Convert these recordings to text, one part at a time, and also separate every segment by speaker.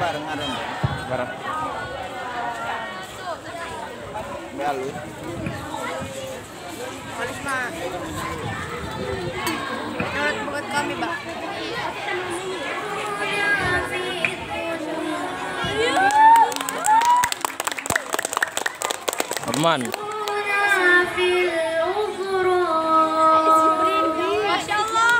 Speaker 1: bareng-bareng.
Speaker 2: Bareng.
Speaker 1: Halus.
Speaker 3: Halus mah. Buat kami, Mbak.
Speaker 2: Aman.
Speaker 3: Masya Allah.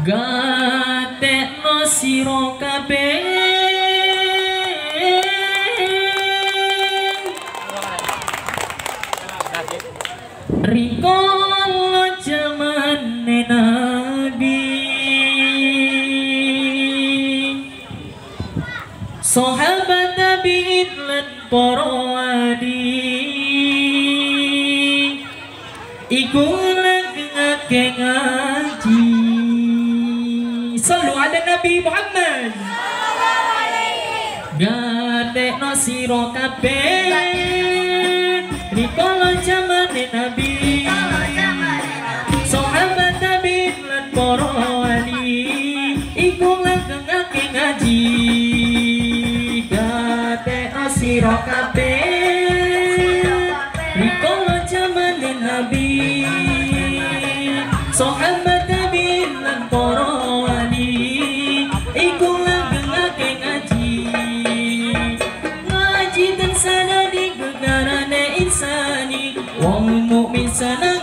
Speaker 4: Gatekno sira kabeh rikala jamane Nabi sahabat Nabi lan para wali iku ngake ngaji. Sallu ala Nabi Muhammad. Gadekno sira kabeh rikala jamane Nabi, sahabat Nabi lan para wali iku ngake ngaji. Gadekno sira kabeh rikala jamane Nabi, sahabat Nabi lan para wali iku ngake ngaji. Ngaji dan sana di gegarane insani, wong mukmin sana